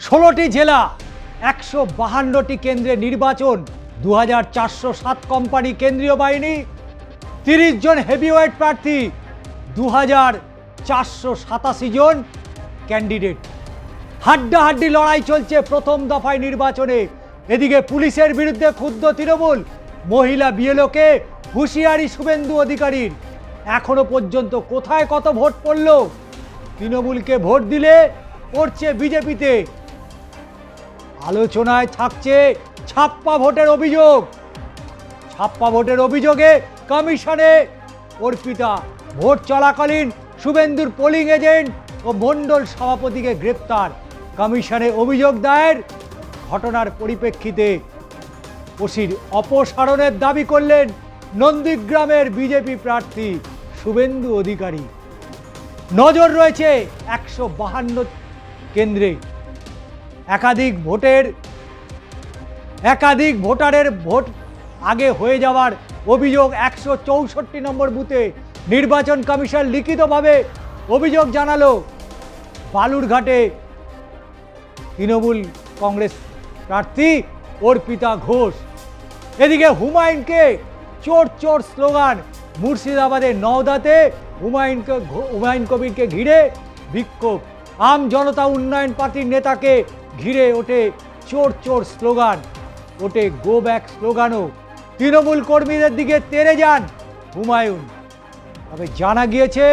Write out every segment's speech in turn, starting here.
16টি জেলা 152টি কেন্দ্রে নির্বাচন, 2407 কোম্পানি কেন্দ্রীয় বাহিনী, 30 জন হেভিওয়েট প্রার্থী, 2487 জন ক্যান্ডিডেট। হাড্ডাহাড্ডি লড়াই চলছে প্রথম দফায় নির্বাচনে। এদিকে পুলিশের বিরুদ্ধে ক্ষুব্ধ তৃণমূল, মহিলা বিএলওকে হুঁশিয়ারি শুভেন্দু অধিকারীর। এখনো পর্যন্ত কোথায় কত ভোট পড়ল? তৃণমূলকে ভোট দিলে পড়ছে বিজেপিতে। আলোচনায় থাকছে ছাপ্পা ভোটের অভিযোগ। ছাপ্পা ভোটের অভিযোগে কমিশনে অর্পিতা। ভোট চলাকালীন শুভেন্দুর পোলিং এজেন্ট ও মণ্ডল সভাপতিকে গ্রেপ্তার। কমিশনে অভিযোগ দায়ের। ঘটনার পরিপ্রেক্ষিতে ওসির অপসারণের দাবি করলেন নন্দীগ্রামের বিজেপি প্রার্থী শুভেন্দু অধিকারী। নজর রয়েছে 152 কেন্দ্রে। একাধিক ভোটারের ভোট আগে হয়ে যাওয়ার অভিযোগ। 164 নম্বর বুথে নির্বাচন কমিশন লিখিতভাবে অভিযোগ জানালো। বালুরঘাটে তৃণমূল কংগ্রেস প্রার্থী অর্পিতা ঘোষ। এদিকে হুমায়ুনকে চোর চোর স্লোগান। মুর্শিদাবাদের নওদাতে হুমায়ুন কবিরকে ঘিরে বিক্ষোভ। আম জনতা উন্নয়ন পার্টির নেতাকে ঘিরে ওঠে চোর চোর স্লোগান, ওঠে গো ব্যাক স্লোগানও। তৃণমূল কর্মীদের দিকে তেড়ে যান হুমায়ুন। তবে জানা গিয়েছে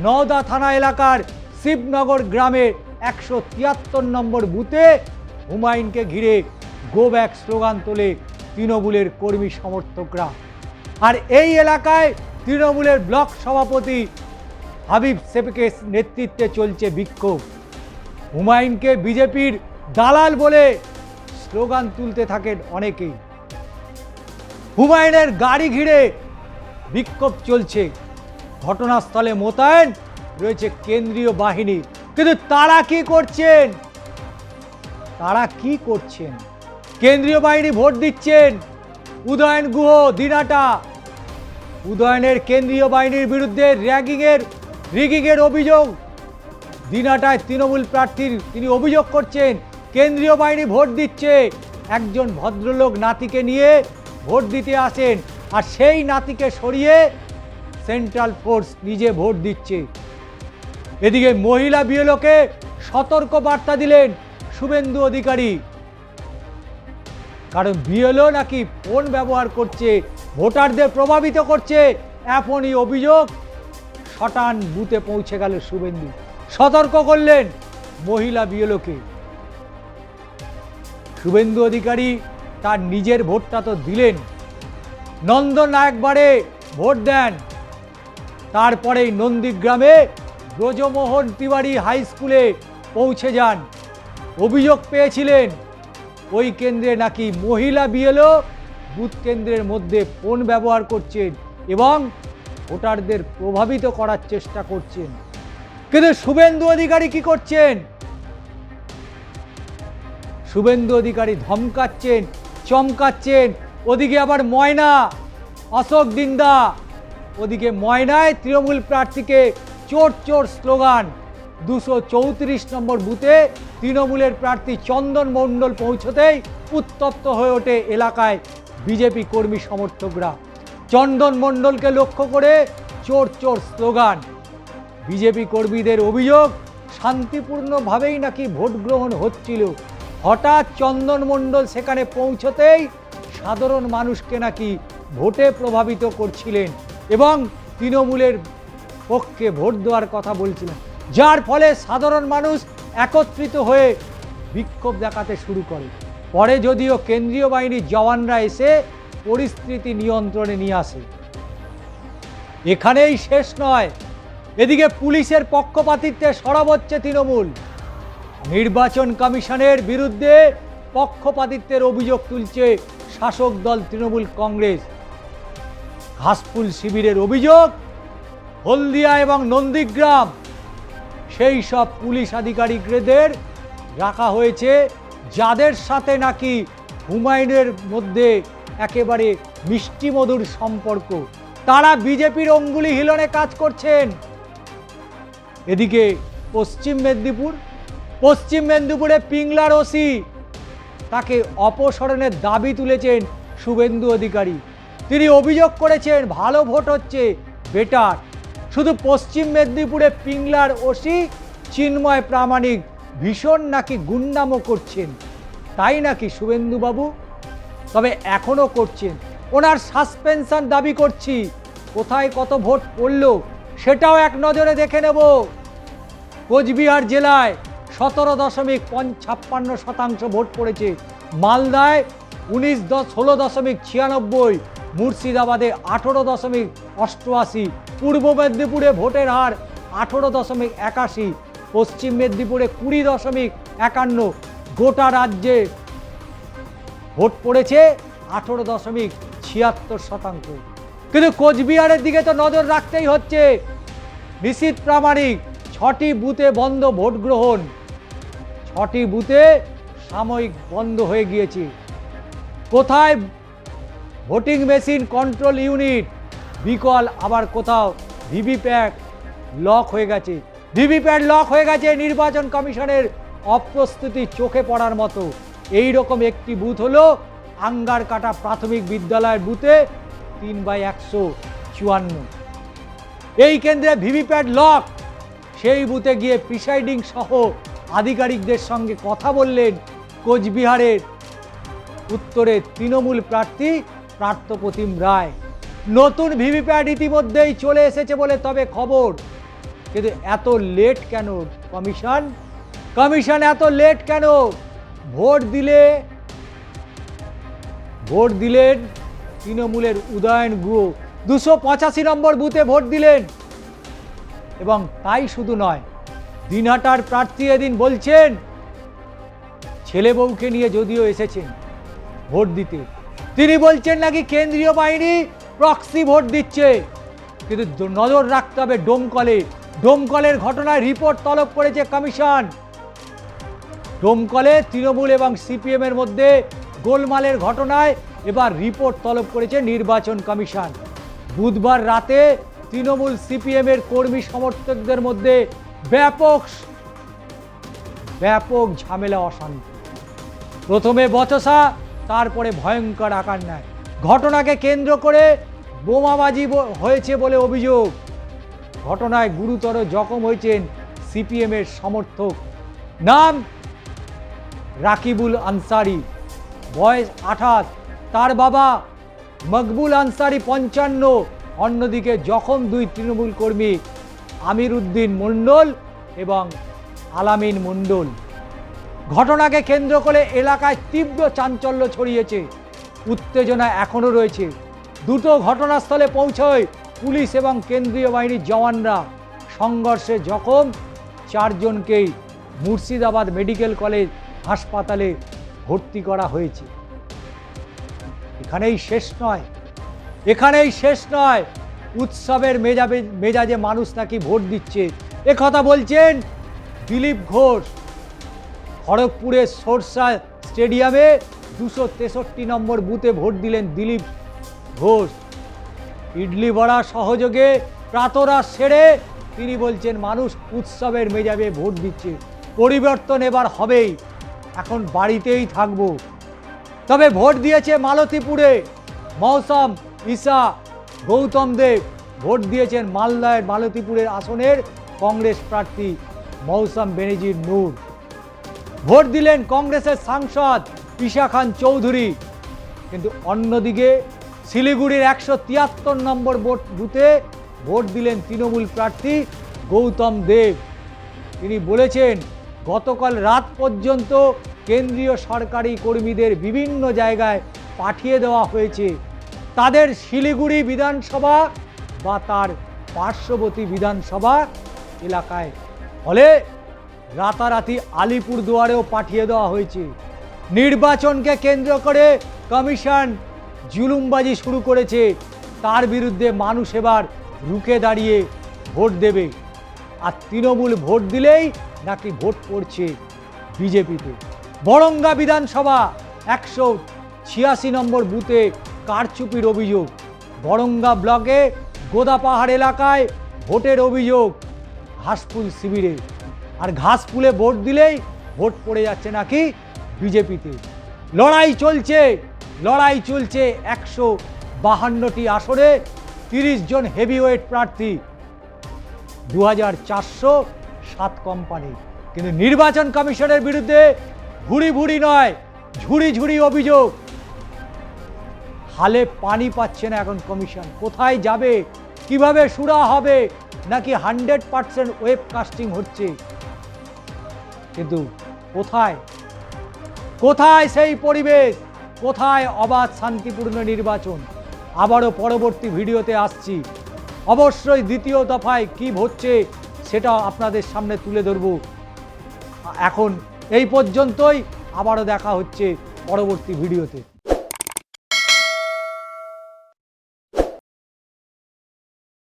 নওদা থানা এলাকার শিবনগর গ্রামের 173 নম্বর বুথে হুমায়ুনকে ঘিরে গো ব্যাক স্লোগান তোলে তৃণমূলের কর্মী সমর্থকরা। আর এই এলাকায় তৃণমূলের ব্লক সভাপতি হাবিব শেখের নেতৃত্বে চলছে বিক্ষোভ। হুমায়ুনকে বিজেপির দালাল বলে স্লোগান তুলতে থাকেন অনেকেই। হুমায়ুনের গাড়ি ঘিরে বিক্ষোভ চলছে। ঘটনাস্থলে মোতায়েন রয়েছে কেন্দ্রীয় বাহিনী। কিন্তু তারা কি করছেন? কেন্দ্রীয় বাহিনী ভোট দিচ্ছেন। উদয়ন গুহ দিনাটা। উদয়নের কেন্দ্রীয় বাহিনীর বিরুদ্ধে রিগিংয়ের অভিযোগ। দিনাটায় তৃণমূল প্রার্থীর তিনি অভিযোগ করছেন কেন্দ্রীয় বাহিনী ভোট দিচ্ছে। একজন ভদ্রলোক নাতিকে নিয়ে ভোট দিতে আসেন, আর সেই নাতিকে সরিয়ে সেন্ট্রাল ফোর্স নিজে ভোট দিচ্ছে। এদিকে মহিলা বিএলওকে সতর্ক বার্তা দিলেন শুভেন্দু অধিকারী। কারণ বিএলও নাকি ফোন ব্যবহার করছে, ভোটারদের প্রভাবিত করছে। এমনই অভিযোগ শটান বুথে পৌঁছে গেল শুভেন্দু। সতর্ক করলেন মহিলা বিএলওকে। শুভেন্দু অধিকারী তার নিজের ভোটটা তো দিলেন, নন্দনায়কবাড়ে ভোট দেন। তারপরেই নন্দীগ্রামে ব্রজমোহন তিওয়ারি হাই স্কুলে পৌঁছে যান। অভিযোগ পেয়েছিলেন ওই কেন্দ্রে নাকি মহিলা বিএলও বুথ কেন্দ্রের মধ্যে ফোন ব্যবহার করছেন এবং ভোটারদের প্রভাবিত করার চেষ্টা করছেন। কিন্তু শুভেন্দু অধিকারী কি করছেন? শুভেন্দু অধিকারী ধমকাচ্ছেন, চমকাচ্ছেন। ওদিকে আবার ময়না, অশোক দিন্দা। ওদিকে ময়নায় তৃণমূল প্রার্থীকে চোর চোর স্লোগান। 234 নম্বর বুথে তৃণমূলের প্রার্থী চন্দন মণ্ডল পৌঁছতেই উত্তপ্ত হয়ে ওঠে এলাকায় বিজেপি কর্মী সমর্থকরা। চন্দন মণ্ডলকে লক্ষ্য করে চোর চোর স্লোগান। বিজেপি কর্মীদের অভিযোগ শান্তিপূর্ণভাবেই নাকি ভোট গ্রহণ হচ্ছিল। হঠাৎ চন্দন মণ্ডল সেখানে পৌঁছতেই সাধারণ মানুষকে নাকি ভোটে প্রভাবিত করছিলেন এবং তৃণমূলের পক্ষে ভোট দেওয়ার কথা বলছিলেন, যার ফলে সাধারণ মানুষ একত্রিত হয়ে বিক্ষোভ দেখাতে শুরু করে। পরে যদিও কেন্দ্রীয় বাহিনীর জওয়ানরা এসে পরিস্থিতি নিয়ন্ত্রণে নিয়ে আসে। এখানেই শেষ নয়, এদিকে পুলিশের পক্ষপাতিত্বে সরব হচ্ছে তৃণমূল। নির্বাচন কমিশনের বিরুদ্ধে পক্ষপাতিত্বের অভিযোগ তুলছে শাসক দল তৃণমূল কংগ্রেস। ঘাসফুল শিবিরের অভিযোগ, হলদিয়া এবং নন্দীগ্রাম সেই সব পুলিশ আধিকারিকদের রাখা হয়েছে যাদের সাথে নাকি হুমায়ুনের মধ্যে একেবারে মিষ্টি মধুর সম্পর্ক। তারা বিজেপির অঙ্গুলি হিলনে কাজ করছেন। এদিকে পশ্চিম মেদিনীপুর পশ্চিম মেদিনীপুরে পিংলার ওসি তাকে অপসারণের দাবি তুলেছেন শুভেন্দু অধিকারী। তিনি অভিযোগ করেছেন ভালো ভোট হচ্ছে, বেটার। শুধু পশ্চিম মেদিনীপুরে পিংলার ওসি চিন্ময় প্রামাণিক ভীষণ নাকি গুন্ডামো করছেন, তাই নাকি শুভেন্দুবাবু? তবে এখনও করছেন। ওনার সাসপেনশন দাবি করছি। কোথায় কত ভোট পড়ল সেটাও এক নজরে দেখে নেব। কোচবিহার জেলায় 17.56% ভোট পড়েছে, মালদায় 16.96, মুর্শিদাবাদে 18.88, পূর্ব মেদিনীপুরে ভোটের হার 18.81, পশ্চিম মেদিনীপুরে 20.51, গোটা রাজ্যে ভোট পড়েছে 18.76%। কিন্তু কোচবিহারের দিকে তো নজর রাখতেই হচ্ছে। নিশীথ প্রামাণিক 6টি বুথে বন্ধ ভোট গ্রহণ, 6টি বুথে সাময়িক বন্ধ হয়ে গিয়েছে। কোথায় ভোটিং মেশিন কন্ট্রোল ইউনিট বিকল, আবার কোথাও ভিভিপ্যাট লক হয়ে গেছে। ভিভিপ্যাট লক হয়ে গেছে, নির্বাচন কমিশনের অপ্রস্তুতি চোখে পড়ার মতো। এই রকম একটি বুথ হলো আঙ্গারকাটা প্রাথমিক বিদ্যালয়ের বুথে 3/154। এই কেন্দ্রে ভিভিপ্যাট লক। সেই বুথে গিয়ে প্রিসাইডিং সহ আধিকারিকদের সঙ্গে কথা বললেন কোচবিহারের উত্তরের তৃণমূল প্রার্থী পার্থপ্রতিম রায়। নতুন ভিভিপ্যাট ইতিমধ্যেই চলে এসেছে বলে তবে খবর। কিন্তু এত লেট কেন কমিশন এত লেট কেন? ভোট দিলেন তৃণমূলের উদয়ন গুহ 285 নম্বর বুথে ভোট দিলেন। এবং তাই শুধু নয়, দিনহাটার প্রার্থী এদিন বলছেন ছেলে বউকে নিয়ে যদিও এসেছেন ভোট দিতে, তিনি বলছেন নাকি কেন্দ্রীয় বাহিনী প্রক্সি ভোট দিচ্ছে। কিন্তু নজর রাখতে হবে ডোমকলের ঘটনায় রিপোর্ট তলব করেছে কমিশন। ডোমকলে তৃণমূল এবং সিপিএম এর মধ্যে গোলমালের ঘটনায় এবার রিপোর্ট তলব করেছে নির্বাচন কমিশন। বুধবার রাতে তৃণমূল সিপিএম এর কর্মী সমর্থকদের মধ্যে ব্যাপক ঝামেলা, অশান্তি। প্রথমে বচসা, তারপরে ভয়ঙ্কর আকার নেয়। ঘটনাকে কেন্দ্র করে বোমাবাজি হয়েছে বলে অভিযোগ। ঘটনায় গুরুতর জখম হয়েছেন সিপিএম এর সমর্থক, নাম রাকিবুল আনসারি, বয়স 28, তার বাবা মকবুল আনসারি 55। অন্যদিকে জখম দুই তৃণমূল কর্মী আমির উদ্দিন মণ্ডল এবং আলামিন মণ্ডল। ঘটনাকে কেন্দ্র করে এলাকায় তীব্র চাঞ্চল্য ছড়িয়েছে, উত্তেজনা এখনও রয়েছে। দুটো ঘটনাস্থলে পৌঁছয় পুলিশ এবং কেন্দ্রীয় বাহিনীর জওয়ানরা। সংঘর্ষে জখম 4 জনকেই মুর্শিদাবাদ মেডিকেল কলেজ হাসপাতালে ভর্তি করা হয়েছে। এখানেই শেষ নয়। উৎসবের মেজাজে মানুষ নাকি ভোট দিচ্ছে, কথা বলছেন দিলীপ ঘোষ। খড়গপুরের সরসা স্টেডিয়ামে 263 নম্বর বুথে ভোট দিলেন দিলীপ ঘোষ। ইডলি বড়া সহযোগে প্রাতরাশ সেরে তিনি বলছেন মানুষ উৎসবের মেজাজে ভোট দিচ্ছে, পরিবর্তন এবার হবেই, এখন বাড়িতেই থাকবো। তবে ভোট দিয়েছে মালতীপুরে মৌসম ঈশা গৌতম দেব, ভোট দিয়েছেন মালদার মালতীপুরের আসনের কংগ্রেস প্রার্থী মৌসম বেনজির নূর। ভোট দিলেন কংগ্রেসের সাংসদ ঈশা খান চৌধুরী। কিন্তু অন্যদিকে শিলিগুড়ির 173 নম্বর বুথে ভোট দিলেন তৃণমূল প্রার্থী গৌতম দেব। তিনি বলেছেন গতকাল রাত পর্যন্ত কেন্দ্রীয় সরকারি কর্মীদের বিভিন্ন জায়গায় পাঠিয়ে দেওয়া হয়েছে, তাদের শিলিগুড়ি বিধানসভা বা তার পার্শ্ববর্তী বিধানসভা এলাকায়। ফলে রাতারাতি আলিপুরদুয়ারেও পাঠিয়ে দেওয়া হয়েছে। নির্বাচনকে কেন্দ্র করে কমিশন জুলুমবাজি শুরু করেছে, তার বিরুদ্ধে মানুষ এবার রুখে দাঁড়িয়ে ভোট দেবে। আর তৃণমূল ভোট দিলেই নাকি ভোট পড়ছে বিজেপিতে। বরঙ্গা বিধানসভা 186 নম্বর বুথে কারচুপির অভিযোগ। বরঙ্গা ব্লকে গোদাপাহাড় এলাকায় ভোটের অভিযোগ ঘাসফুল শিবিরে। আর ঘাস ফুলে ভোট দিলেই ভোট পড়ে যাচ্ছে নাকি বিজেপিতে। লড়াই চলছে 152টি আসরে, 30 জন হেভিওয়েট প্রার্থী, 2407 কোম্পানি। কিন্তু নির্বাচন কমিশনের বিরুদ্ধে ভুরি নয়, ঝুড়ি অভিযোগ। হালে পানি পাচ্ছে না এখন কমিশন। কোথায় যাবে, কিভাবে সুরা হবে, নাকি 100% ওয়েবকাস্টিং হচ্ছে? কিন্তু কোথায় সেই পরিবেশ, কোথায় অবাধ শান্তিপূর্ণ নির্বাচন? আবারও পরবর্তী ভিডিওতে আসছি। অবশ্যই দ্বিতীয় দফায় কি হচ্ছে সেটা আপনাদের সামনে তুলে ধরব। এখন এই পর্যন্তই, আবারও দেখা হচ্ছে পরবর্তী ভিডিওতে।